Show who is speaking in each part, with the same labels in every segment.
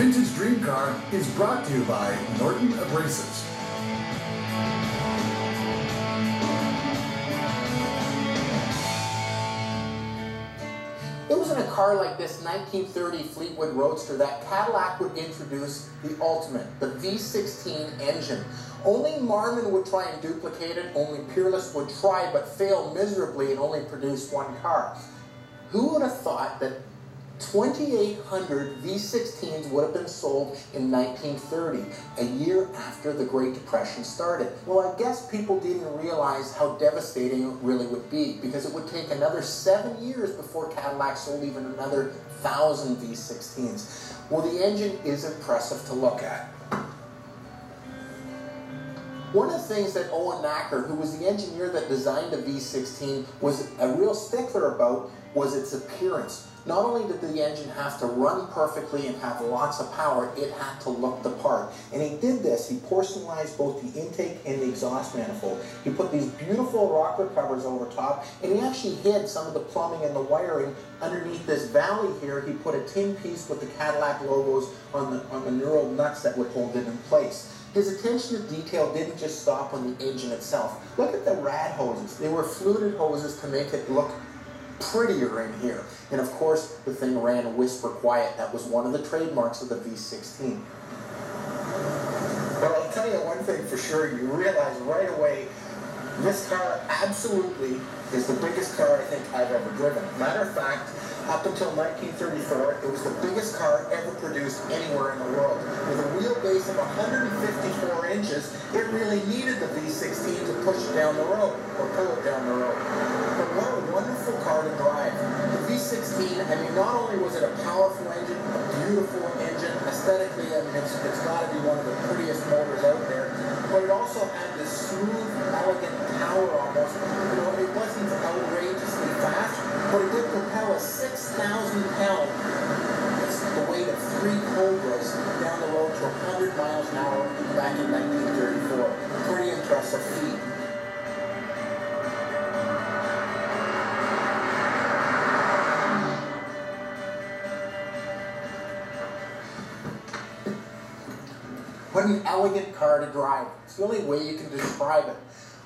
Speaker 1: Vintage Dream Car is brought to you by Norton Abrasives.
Speaker 2: It was in a car like this 1930 Fleetwood Roadster that Cadillac would introduce the ultimate, the V16 engine. Only Marmon would try and duplicate it, only Peerless would try but fail miserably and only produce one car. Who would have thought that 2,800 V16s would have been sold in 1930, a year after the Great Depression started? Well, I guess people didn't realize how devastating it really would be, because it would take another 7 years before Cadillac sold even another 1,000 V16s. Well, the engine is impressive to look at. One of the things that Owen Nacker, who was the engineer that designed the V16, was a real stickler about was its appearance. Not only did the engine have to run perfectly and have lots of power, it had to look the part. And he did this. He porcelainized both the intake and the exhaust manifold. He put these beautiful rocker covers over top, and he actually hid some of the plumbing and the wiring underneath this valley here. He put a tin piece with the Cadillac logos on the knurled nuts that would hold it in place. His attention to detail didn't just stop on the engine itself. Look at the rad hoses. They were fluted hoses to make it look prettier in here. And of course, the thing ran whisper quiet. That was one of the trademarks of the V16. But I'll tell you one thing for sure, you realize right away, this car absolutely is the biggest car I think I've ever driven. Matter of fact, up until 1934, it was the biggest car ever produced anywhere in the world. With a wheelbase of 154 inches, it really needed the V16 to push it down the road, or pull it down the road. But what a wonderful car to drive. The V16, I mean, not only was it a powerful engine, a beautiful engine, aesthetically, I mean, it's got to be one of the prettiest motors out there, but it also had this smooth, elegant power almost. You know, it wasn't outrageously fast, but it did propel a 6,000 pound, that's the weight of 3 Cobras, down the road to 100 miles an hour back in 1934. Pretty impressive feat. What an elegant car to drive. It's the only way you can describe it.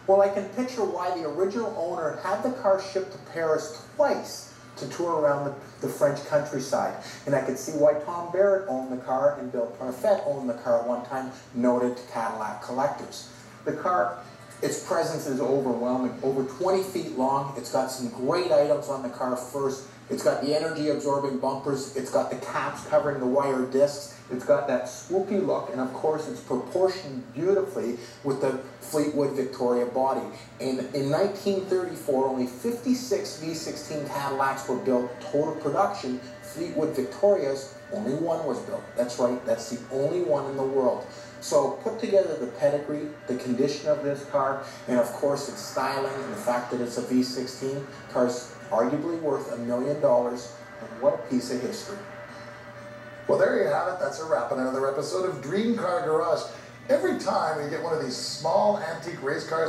Speaker 2: Well, I can picture why the original owner had the car shipped to Paris twice to tour around the French countryside. And I could see why Tom Barrett owned the car and Bill Parfait owned the car at one time, noted Cadillac collectors. The car, its presence is overwhelming. Over 20 feet long. It's got some great items on the car first. It's got the energy-absorbing bumpers. It's got the caps covering the wire discs. It's got that swoopy look, and of course it's proportioned beautifully with the Fleetwood Victoria body. And in 1934, only 56 V16 Cadillacs were built total production. Fleetwood Victorias, only one was built. That's right, that's the only one in the world. So put together the pedigree, the condition of this car, and of course its styling and the fact that it's a V16, car's arguably worth $1 million, and what a piece of history.
Speaker 1: Well, there you have it. That's a wrap on another episode of Dream Car Garage. Every time we get one of these small antique race cars,